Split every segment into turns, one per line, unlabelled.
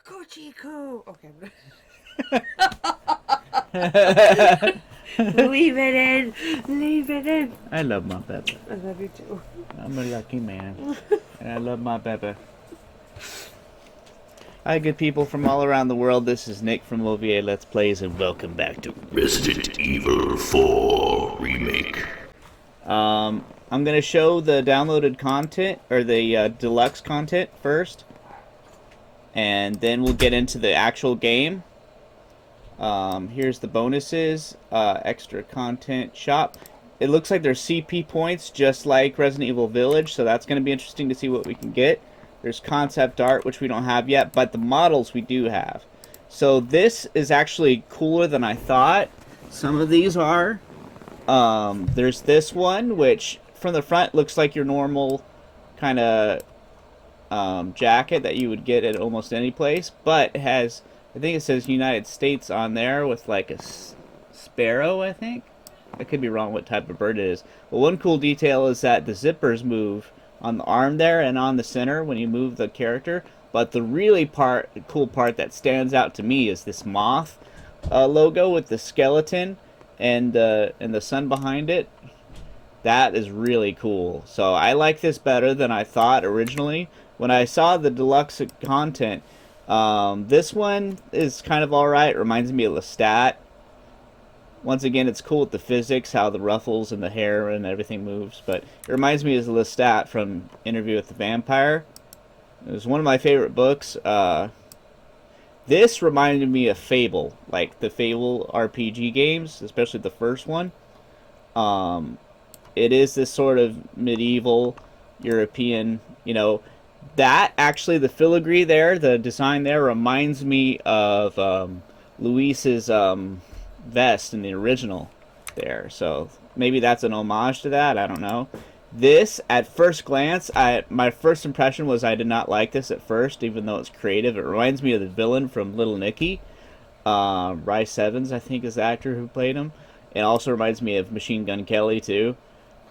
Kuchiku. Okay. Leave it in. Leave it in.
I love my Pepe.
I love you too.
I'm a lucky man. And I love my Pepe. Hi, good people from all around the world. This is Nick from OVA Let's Plays, and welcome back to
Resident Evil 4 Remake.
I'm going to show the downloaded content, or the deluxe content first. And then we'll get into the actual game. Here's the bonuses, extra content shop. It looks like there's CP points just like Resident Evil Village, so that's going to be interesting to see what we can get. There's concept art, which we don't have yet, but the models we do have. So this is actually cooler than I thought. Some of these are. There's this one, which from the front looks like your normal kind of jacket that you would get at almost any place, but it has, I think it says United States on there with like a sparrow, I think. I could be wrong what type of bird it is. But one cool detail is that the zippers move on the arm there and on the center when you move the character. But the really cool part that stands out to me is this moth logo with the skeleton and the sun behind it. That is really cool. So I like this better than I thought originally. When I saw the deluxe content, this one is kind of alright. Reminds me of Lestat. Once again, it's cool with the physics, how the ruffles and the hair and everything moves. But it reminds me of Lestat from Interview with the Vampire. It was one of my favorite books. This reminded me of Fable, like the Fable RPG games, especially the first one. It is this sort of medieval European, you know. That, actually, the filigree there, the design there, reminds me of Luis's vest in the original there. So maybe that's an homage to that. I don't know. This, at first glance, my first impression was I did not like this at first, even though it's creative. It reminds me of the villain from Little Nicky. Rice Evans, I think, is the actor who played him. It also reminds me of Machine Gun Kelly, too.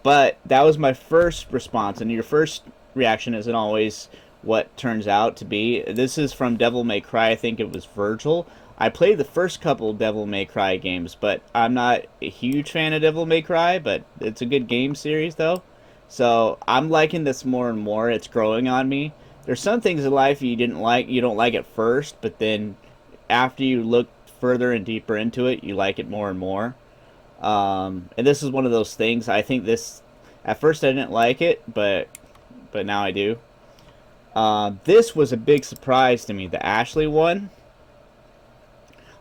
But that was my first response, and your first reaction isn't always what turns out to be. This is from Devil May Cry. I think it was Virgil. I played the first couple Devil May Cry games, but I'm not a huge fan of Devil May Cry, but it's a good game series, though. So I'm liking this more and more. It's growing on me. There's some things in life you don't like at first, but then after you look further and deeper into it, you like it more and more. And this is one of those things. I think this, at first I didn't like it, but now I do. This was a big surprise to me, the Ashley one.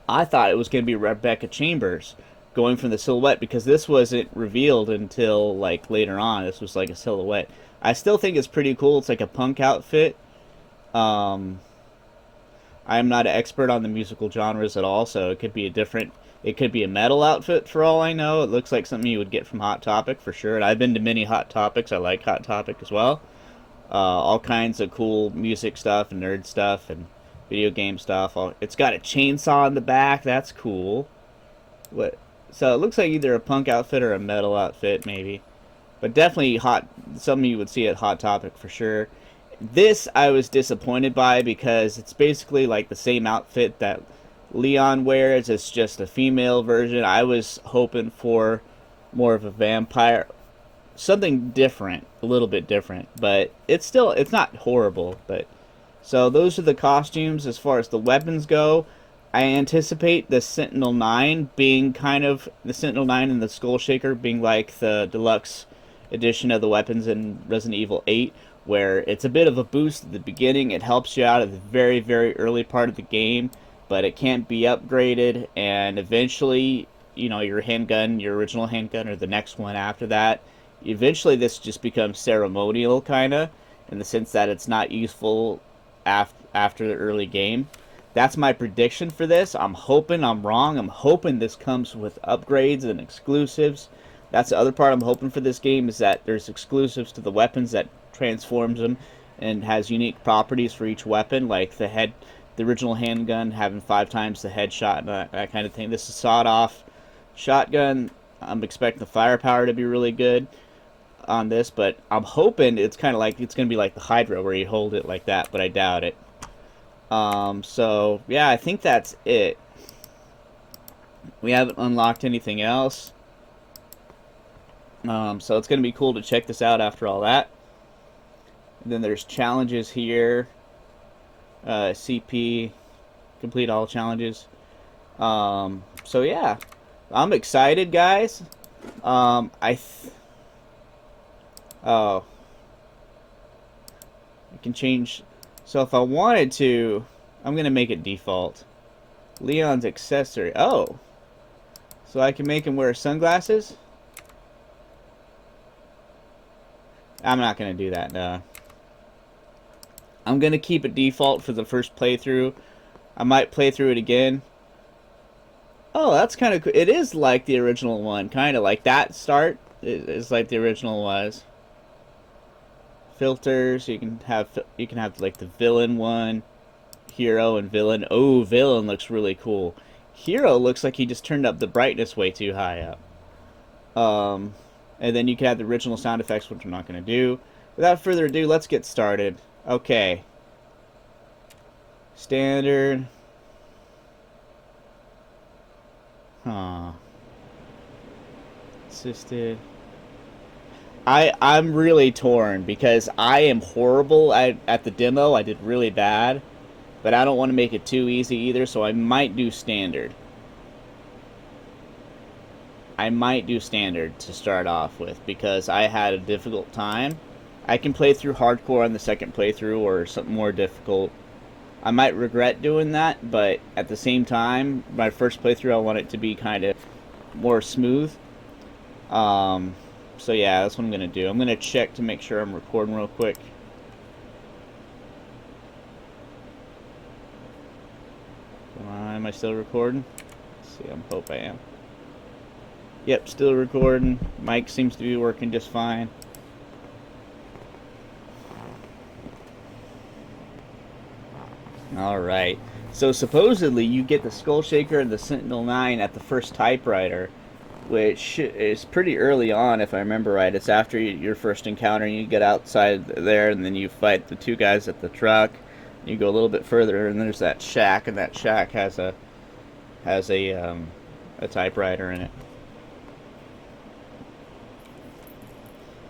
I thought it was going to be Rebecca Chambers going from the silhouette, because this wasn't revealed until like later on. This was like a silhouette. I still think it's pretty cool. It's like a punk outfit. I am not an expert on the musical genres at all, so it could be it could be a metal outfit for all I know. It looks like something you would get from Hot Topic for sure. And I've been to many Hot Topics. I like Hot Topic as well. All kinds of cool music stuff and nerd stuff and video game stuff. It's got a chainsaw in the back. That's cool. So it looks like either a punk outfit or a metal outfit, maybe. But definitely something you would see at Hot Topic for sure. This I was disappointed by, because it's basically like the same outfit that Leon wears. It's just a female version. I was hoping for more of a vampire, something different, a little bit different, but it's not horrible. But so those are the costumes. As far as the weapons go, I anticipate the Sentinel 9 being kind of the Sentinel 9 and the Skull Shaker being like the deluxe edition of the weapons in Resident Evil 8, where it's a bit of a boost at the beginning. It helps you out at the very, very early part of the game, but it can't be upgraded, and eventually, you know, your handgun, your original handgun, or the next one after that, eventually this just becomes ceremonial, kind of, in the sense that it's not useful after the early game. That's my prediction for this. I'm hoping I'm wrong. I'm hoping this comes with upgrades and exclusives. That's the other part I'm hoping for this game, is that there's exclusives to the weapons that transforms them and has unique properties for each weapon, like the original handgun having 5 times the headshot and that kind of thing. This is sawed-off shotgun. I'm expecting the firepower to be really good on this, but I'm hoping it's kind of like it's going to be like the Hydra, where you hold it like that, but I doubt it. So yeah, I think that's it. We haven't unlocked anything else. So it's gonna be cool to check this out after all that. And then there's challenges here. CP, complete all challenges. So yeah, I'm excited, guys. Oh, I can change. So if I wanted to, I'm gonna make it default. Leon's accessory. Oh, so I can make him wear sunglasses. I'm not gonna do that. No. I'm gonna keep it default for the first playthrough. I might play through it again. Oh, that's kind of cool. It is like the original one, kind of like that start is like the original was. Filters, you can have like the villain one, hero and villain. Oh, villain looks really cool. Hero looks like he just turned up the brightness way too high up. And then you can have the original sound effects, which I'm not going to do. Without further ado, let's get started. Okay. Standard. Huh. Assisted. I'm really torn because I am horrible at the demo. I did really bad. But I don't want to make it too easy either, so I might do standard. I might do standard to start off with because I had a difficult time. I can play through hardcore on the second playthrough or something more difficult. I might regret doing that, but at the same time, my first playthrough I want it to be kind of more smooth. So yeah, that's what I'm going to do. I'm going to check to make sure I'm recording real quick. Come on, am I still recording? Let's see, I hope I am. Yep, still recording. Mic seems to be working just fine. Alright, so supposedly you get the Skull Shaker and the Sentinel 9 at the first typewriter, which is pretty early on if I remember right. It's after your first encounter, you get outside there and then you fight the two guys at the truck. You go a little bit further and there's that shack, and that shack has a typewriter in it.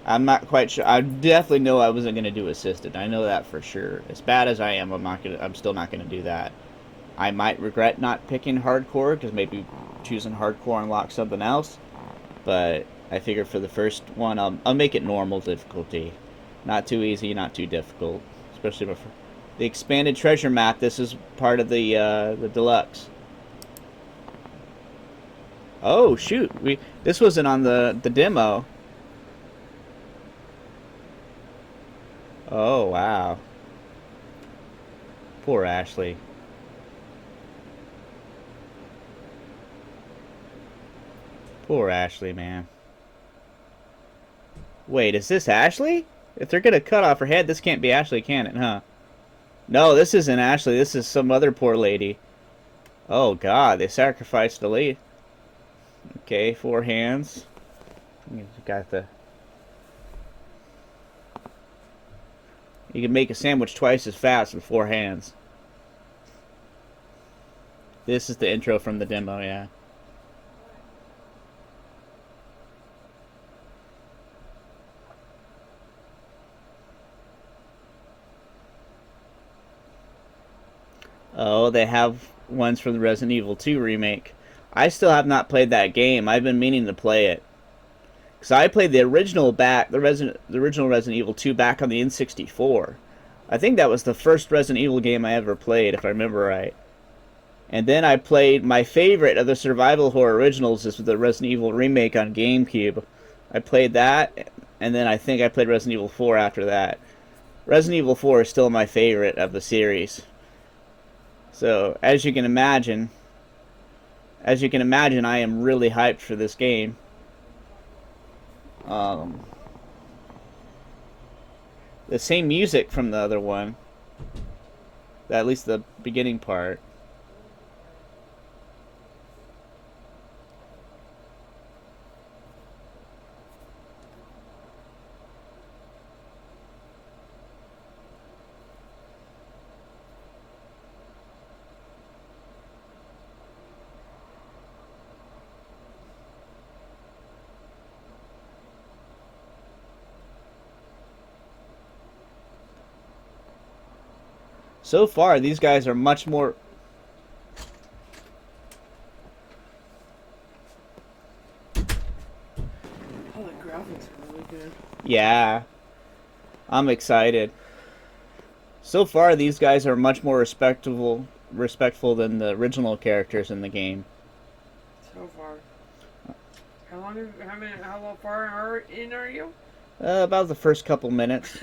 I'm not quite sure. I definitely know I wasn't going to do assisted. I know that for sure. As bad as I am, I'm still not going to do that. I might regret not picking hardcore because maybe choosing hardcore unlocks something else. But I figured for the first one, I'll make it normal difficulty. Not too easy, not too difficult. Especially before the expanded treasure map. This is part of the deluxe. Oh shoot! This wasn't on the demo. Oh, wow. Poor Ashley. Poor Ashley, man. Wait, is this Ashley? If they're gonna cut off her head, this can't be Ashley, can it, huh? No, this isn't Ashley. This is some other poor lady. Oh, God. They sacrificed the lady. Okay, 4 hands. You got the... You can make a sandwich twice as fast with 4 hands. This is the intro from the demo, yeah. Oh, they have ones from the Resident Evil 2 remake. I still have not played that game. I've been meaning to play it. Because I played the original original Resident Evil 2 back on the N64. I think that was the first Resident Evil game I ever played, if I remember right. And then I played my favorite of the survival horror originals is the Resident Evil remake on GameCube. I played that, and then I think I played Resident Evil 4 after that. Resident Evil 4 is still my favorite of the series. So, as you can imagine, I am really hyped for this game. The same music from the other one, at least the beginning part. So far, these guys are much more...
Oh, the graphics are really good.
Yeah. I'm excited. So far, these guys are much more respectful than the original characters in the game.
So far. How far in are you?
About the first couple minutes.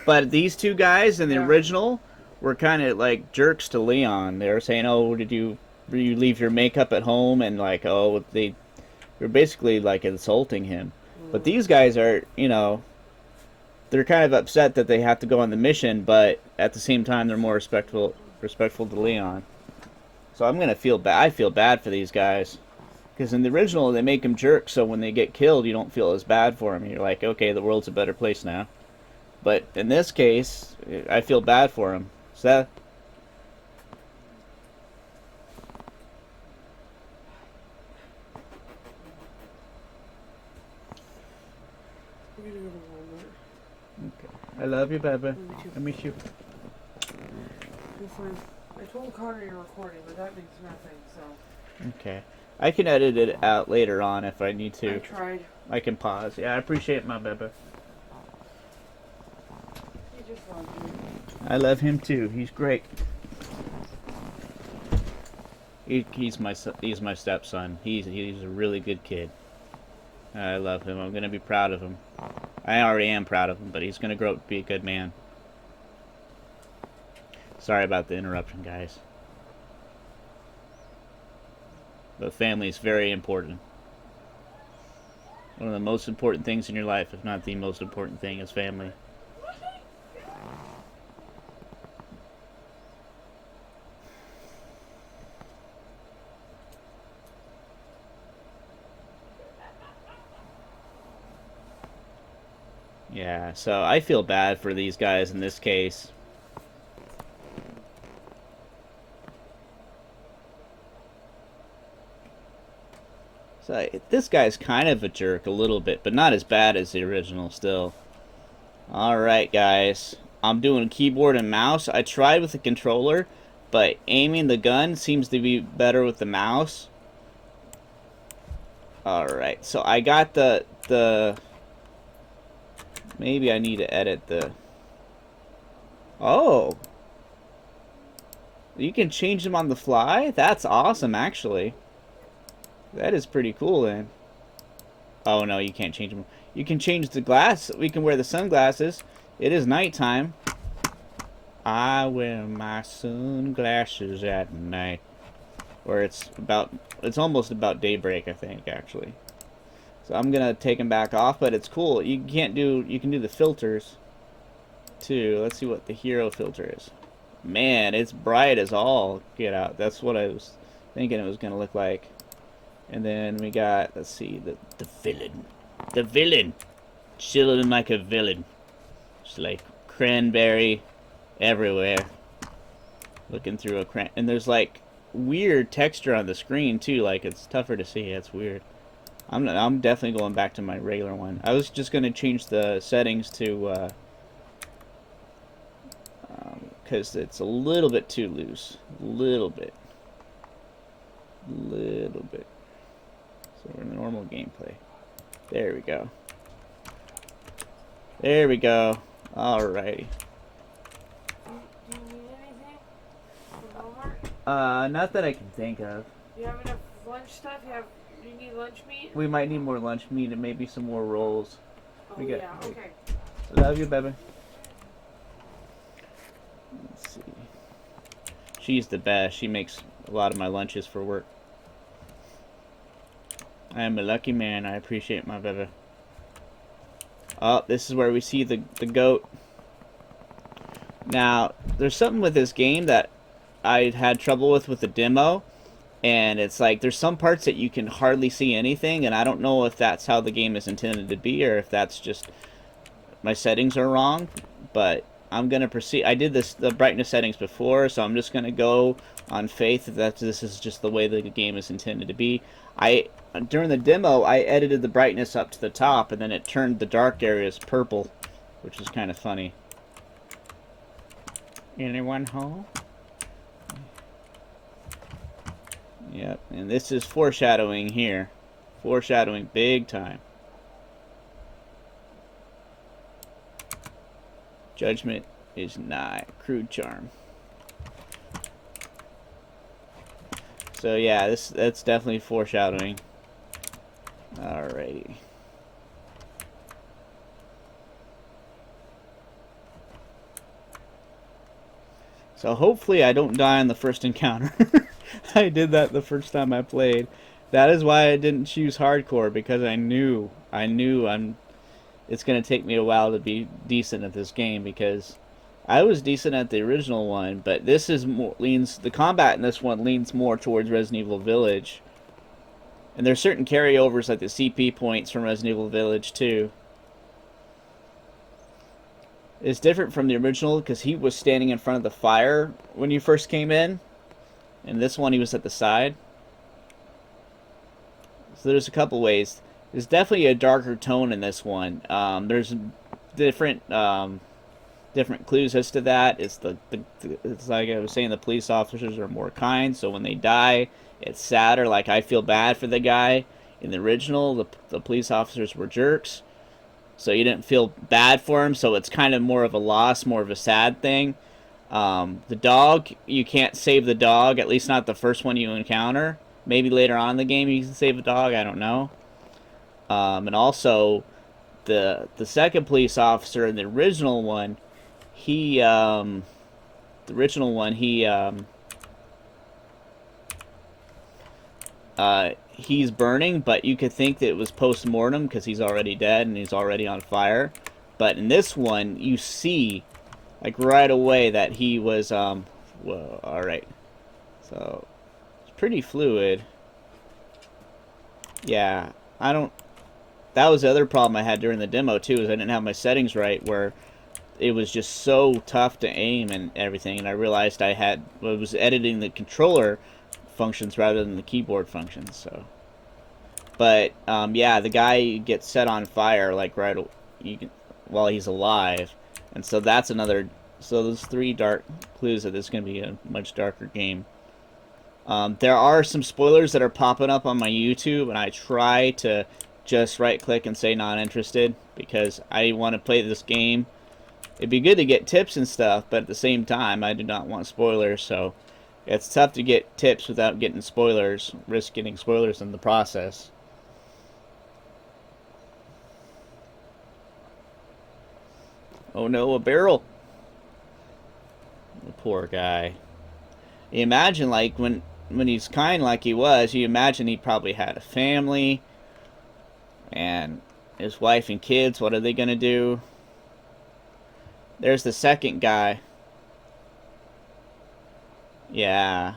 But these two guys in the original were kind of like jerks to Leon. They were saying, "Oh, did you leave your makeup at home?" And like, oh, they were basically like insulting him. But these guys are, you know, they're kind of upset that they have to go on the mission, but at the same time, they're more respectful to Leon. So I'm gonna feel bad. I feel bad for these guys. Because in the original, they make them jerks, so when they get killed, you don't feel as bad for them. You're like, okay, the world's a better place now. But in this case, I feel bad for them. So
We're gonna go to Walmart.
okay. I love you, baby. I miss you.
Listen, I told Connor you're recording, but that means nothing, so.
Okay. I can edit it out later on if I need to.
I tried.
I can pause. Yeah, I appreciate my baby.
He just loves you.
I love him too. He's great. He's my stepson. He's a really good kid. I love him. I'm gonna be proud of him. I already am proud of him, but he's gonna grow up to be a good man. Sorry about the interruption, guys. But family is very important. One of the most important things in your life, if not the most important thing, is family. Yeah, so I feel bad for these guys in this case. So this guy's kind of a jerk a little bit, but not as bad as the original still. Alright guys, I'm doing keyboard and mouse. I tried with the controller, but aiming the gun seems to be better with the mouse. Alright, so I got the maybe I need to edit the... Oh! You can change them on the fly? That's awesome, actually. That is pretty cool, then. Oh, no, you can't change them. You can change the glass. We can wear the sunglasses. It is nighttime. I wear my sunglasses at night. Or it's almost about daybreak, I think, actually. So I'm gonna take them back off, but it's cool. You can do the filters too. Let's see what the hero filter is. Man, it's bright as all get out. That's what I was thinking it was gonna look like. And then we got, let's see, the villain. The villain! Chilling like a villain. Just like cranberry everywhere. Looking through a and there's like weird texture on the screen too, like it's tougher to see. It's weird. I'm definitely going back to my regular one. I was just gonna change the settings to because it's a little bit too loose. Little bit. So we're in the normal gameplay. There we go. There we go. Alrighty.
Do you need anything from Walmart?
Not that I can think of.
Do you have enough lunch stuff? Do you need lunch meat?
We might need more lunch meat and maybe some more rolls.
Oh, yeah, okay.
Love you, baby. Let's see. She's the best. She makes a lot of my lunches for work. I am a lucky man. I appreciate my baby. Oh, this is where we see the goat. Now, there's something with this game that I had trouble with the demo. And it's like, there's some parts that you can hardly see anything. And I don't know if that's how the game is intended to be, or if that's just my settings are wrong. But I'm going to proceed. I did the brightness settings before, so I'm just going to go on faith that this is just the way the game is intended to be. During the demo, I edited the brightness up to the top, and then it turned the dark areas purple, which is kind of funny. Anyone home? Yep, and this is foreshadowing here. Foreshadowing big time. Judgment is nigh. Crude charm. So yeah, that's definitely foreshadowing. Alrighty. So hopefully I don't die on the first encounter. I did that the first time I played. That is why I didn't choose hardcore, because I knew it's gonna take me a while to be decent at this game, because I was decent at the original one, but this is more the combat in this one leans more towards Resident Evil Village. And there's certain carryovers like the CP points from Resident Evil Village too. It's different from the original because he was standing in front of the fire when you first came in. And this one he was at the side. So there's a couple ways. There's definitely a darker tone in this one. There's different different clues as to that. It's it's like I was saying, the police officers are more kind, so when they die, it's sadder. Like, I feel bad for the guy. In the original, the police officers were jerks, so you didn't feel bad for him, so it's kind of more of a loss, more of a sad thing. The dog, you can't save the dog, at least not the first one you encounter. Maybe later on in the game you can save a dog, I don't know. And also, the second police officer in the original one, he's burning, but you could think that it was post-mortem because he's already dead and he's already on fire. But in this one, you see, like, right away that he was, whoa, alright. So, it's pretty fluid. Yeah, that was the other problem I had during the demo, too, is I didn't have my settings right, where it was just so tough to aim and everything, and I realized I was editing the controller functions rather than the keyboard functions, so. But, yeah, the guy gets set on fire, like, while he's alive, and so that's another, so those 3 dark clues that this is going to be a much darker game. There are some spoilers that are popping up on my YouTube, and I try to just right-click and say not interested, because I want to play this game. It'd be good to get tips and stuff, but at the same time, I do not want spoilers, so it's tough to get tips without getting spoilers, risk getting spoilers in the process. Oh no, a barrel! The poor guy. You imagine, like, when he's kind like he was, you imagine he probably had a family, and his wife and kids, what are they gonna do? There's the second guy. Yeah.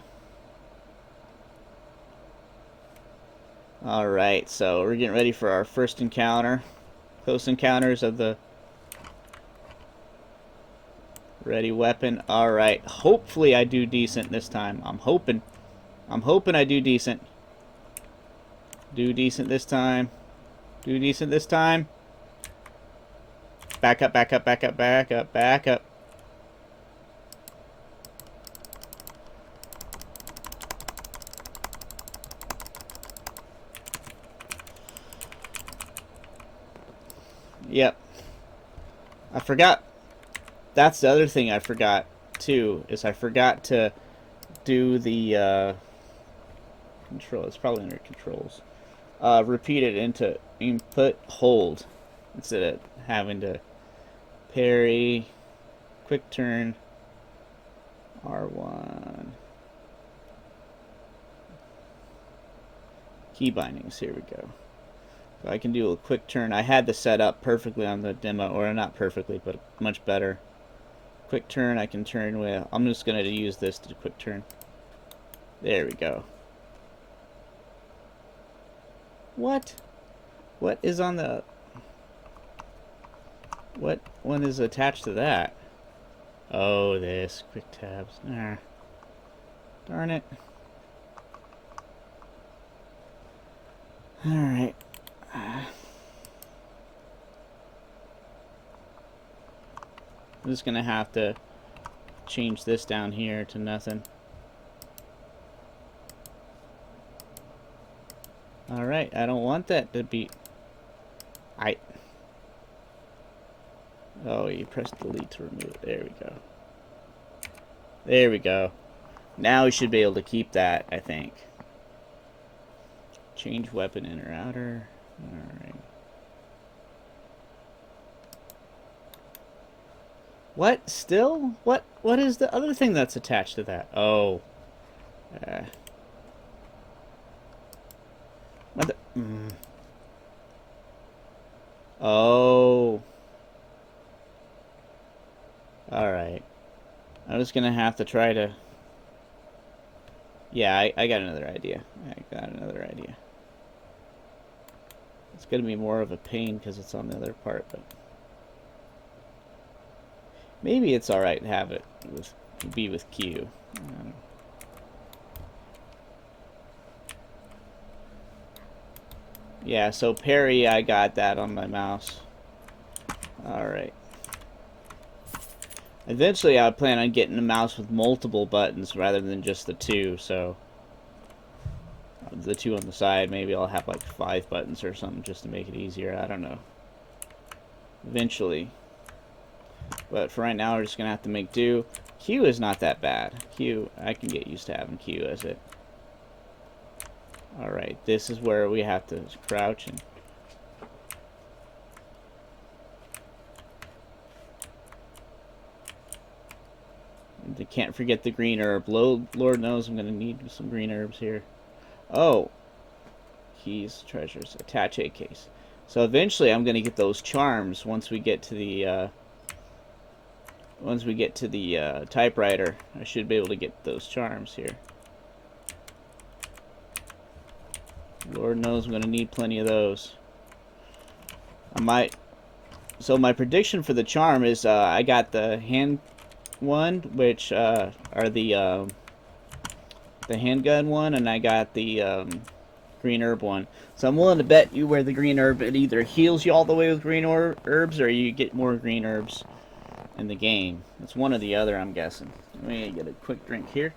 Alright, so we're getting ready for our first encounter. Close encounters of the ready weapon. Alright, hopefully I do decent this time. I'm hoping I do decent. Do decent this time. Do decent this time. Back up, back up, back up, back up, back up. Yep. I forgot. That's the other thing I forgot, too, is I forgot to do the control. It's probably under controls. Repeat it into input, hold, instead of having to parry, quick turn, R1. Key bindings, here we go. So I can do a quick turn. I had this set up perfectly on the demo, or not perfectly, but much better. Quick turn, I can turn with, I'm just going to use this to quick turn. There we go. What? What is on the... What one is attached to that? Oh, this. Quick tabs. Ah. Darn it. Alright. I'm just gonna have to change this down here to nothing. Alright, I don't want that to be... Oh, you press delete to remove it. There we go. There we go. Now we should be able to keep that, I think. Change weapon inner outer. Alright. What? Still? What is the other thing that's attached to that? Oh. What the... Oh. Alright. I'm just gonna have to try to... Yeah, I got another idea. It's gonna be more of a pain because it's on the other part, but... Maybe it's alright to have it be with Q. Yeah, so parry, I got that on my mouse. Alright. Eventually, I plan on getting a mouse with multiple buttons rather than just the two, so... The two on the side, maybe I'll have like 5 buttons or something just to make it easier. I don't know. Eventually. But for right now, we're just going to have to make do. Q is not that bad. Q, I can get used to having Q as it. Alright, this is where we have to crouch and... You can't forget the green herb. Lord knows I'm going to need some green herbs here. Oh. Keys, treasures, attaché case. So eventually I'm going to get those charms once we get to the... typewriter. I should be able to get those charms here. Lord knows I'm going to need plenty of those. So my prediction for the charm is I got the hand one, which are the handgun one, and I got the green herb one. So I'm willing to bet you where the green herb, it either heals you all the way with green herbs, or you get more green herbs in the game. It's one or the other, I'm guessing. Let me get a quick drink here.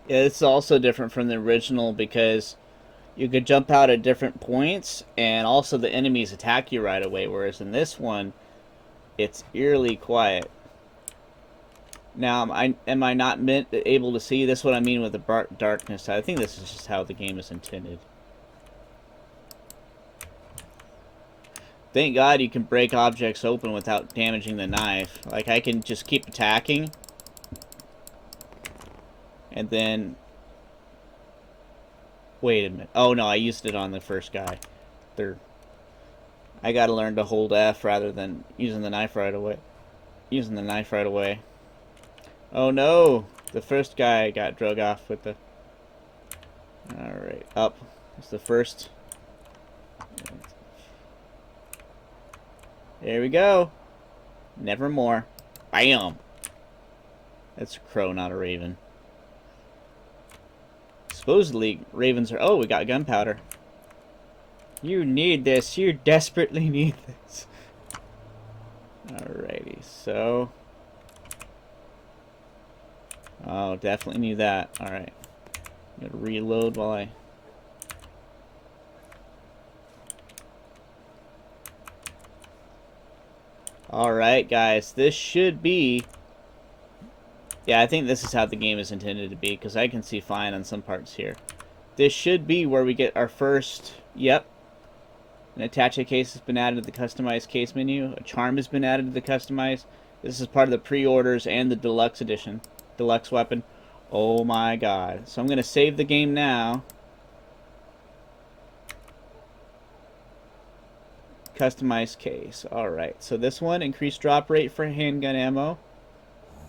Yeah, it's also different from the original because you could jump out at different points, and also the enemies attack you right away, whereas in this one, it's eerily quiet. Now, am I not able to see? This is what I mean with the darkness. I think this is just how the game is intended. Thank God you can break objects open without damaging the knife. Like, I can just keep attacking. And then... Wait a minute. Oh, no, I used it on the first guy. I gotta learn to hold F rather than using the knife right away. Oh, no! The first guy got drug off with the... Alright, up. It's the first... There we go. Nevermore. Bam! That's a crow, not a raven. Supposedly, ravens are... Oh, we got gunpowder. You need this. You desperately need this. Alrighty, so... Oh, definitely need that. Alright. I'm gonna reload while I... Alright, guys. This should be Yeah, I think this is how the game is intended to be, because I can see fine on some parts here. This should be where we get our first... Yep. An Attaché case has been added to the customized case menu. A charm has been added to the customized. This is part of the pre-orders and the Deluxe Edition. Deluxe weapon. Oh my god. So I'm going to save the game now. Customized case. Alright, so this one, increased drop rate for handgun ammo.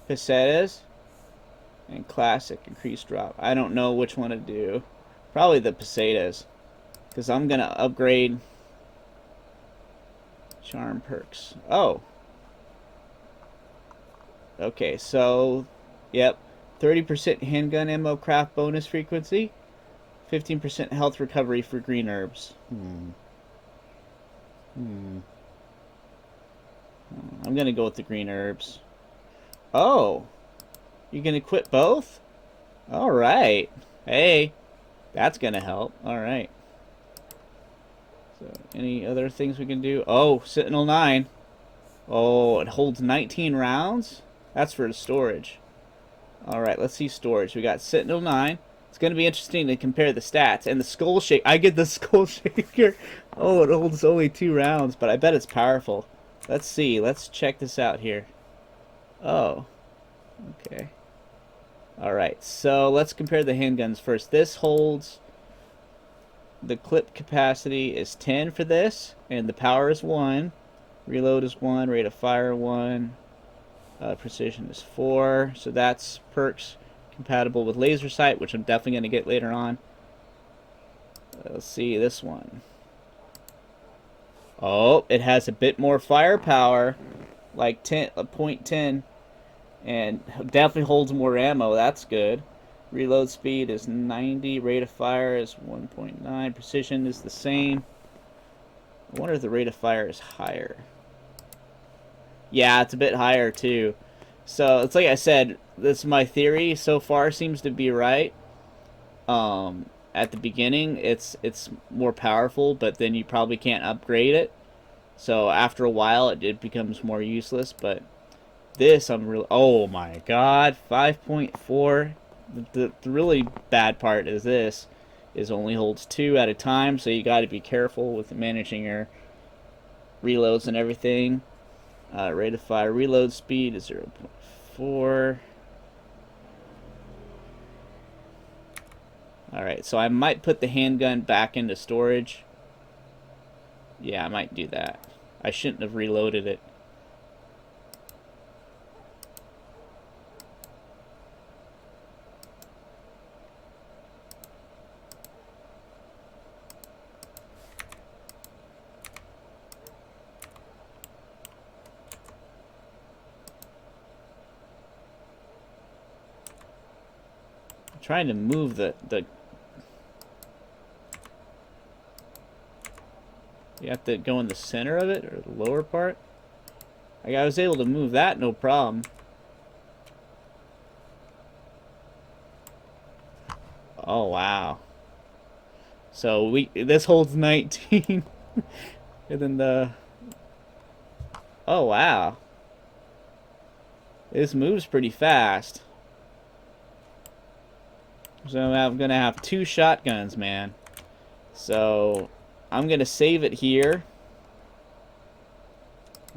Pesetas. And classic, increased drop. I don't know which one to do. Probably the pesetas. Because I'm going to upgrade charm perks. Oh. Okay, so, yep. 30% handgun ammo craft bonus frequency. 15% health recovery for green herbs. I'm going to go with the green herbs. Oh. You can equip both? Alright. Hey. That's going to help. Alright. So, any other things we can do? Oh, Sentinel 9. Oh, it holds 19 rounds? That's for the storage. Alright, let's see storage. We got Sentinel 9. It's going to be interesting to compare the stats. And the Skull Shake. I get the Skull Shaker. Oh, it holds only 2 rounds, but I bet it's powerful. Let's see. Let's check this out here. Oh. Okay. Alright, so let's compare the handguns first. This holds... The clip capacity is 10 for this, and the power is 1. Reload is 1, rate of fire 1. Precision is 4. So that's perks compatible with laser sight, which I'm definitely going to get later on. Let's see this one. Oh, it has a bit more firepower, like 0.10, and definitely holds more ammo. That's good. Reload speed is 90. Rate of fire is 1.9. Precision is the same. I wonder if the rate of fire is higher. Yeah, it's a bit higher too. So it's like I said, this my theory so far seems to be right. At the beginning, it's more powerful, but then you probably can't upgrade it. So after a while, it becomes more useless. But this, I'm really... Oh my god, 5.4. The really bad part is this is only holds 2 at a time, so you got to be careful with managing your reloads and everything. Rate of fire, reload speed is 0.4. Alright, so I might put the handgun back into storage. Yeah, I might do that. I shouldn't have reloaded it. Trying to move the you have to go in the center of it or the lower part. Like I was able to move that no problem. Oh wow. So this holds 19 and then the oh wow. This moves pretty fast. So I'm going to have 2 shotguns, man. So I'm going to save it here.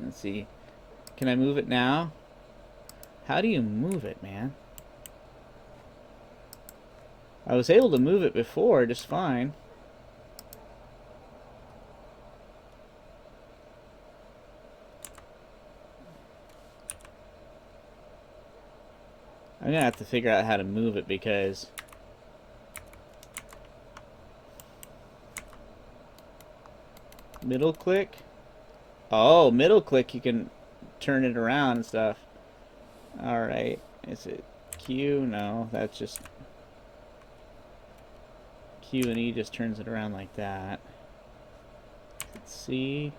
Let's see. Can I move it now? How do you move it, man? I was able to move it before just fine. I'm going to have to figure out how to move it because... Middle click? Oh, middle click you can turn it around and stuff. Alright. Is it Q? No, that's just... Q and E just turns it around like that. Let's see.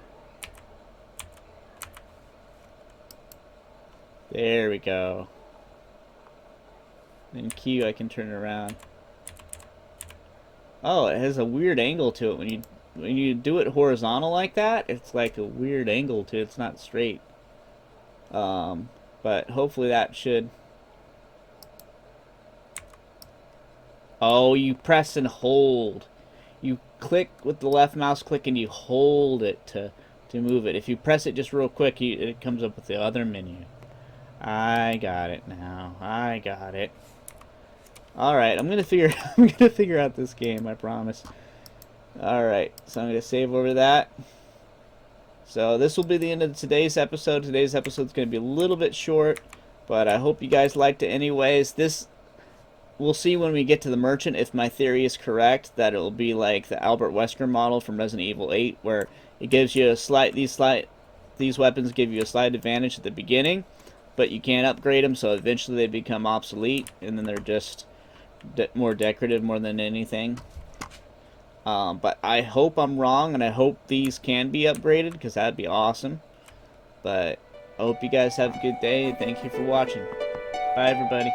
There we go. Then Q I can turn it around. Oh, it has a weird angle to it when you do it horizontal like that. It's like a weird angle to it. It's not straight. But hopefully that should Oh, you press and hold. You click with the left mouse click and you hold it to move it. If you press it just real quick, it comes up with the other menu. I got it now. I got it. All right, I'm gonna figure out this game. I promise. All right, so I'm gonna save over that. So this will be the end of today's episode. Today's episode is gonna be a little bit short, but I hope you guys liked it anyways. This, we'll see when we get to the merchant if my theory is correct, that it will be like the Albert Wesker model from Resident Evil 8, where it gives you these weapons give you a slight advantage at the beginning, but you can't upgrade them, so eventually they become obsolete, and then they're just more decorative more than anything. But I hope I'm wrong, and I hope these can be upgraded, because that'd be awesome. But I hope you guys have a good day. Thank you for watching. Bye, everybody.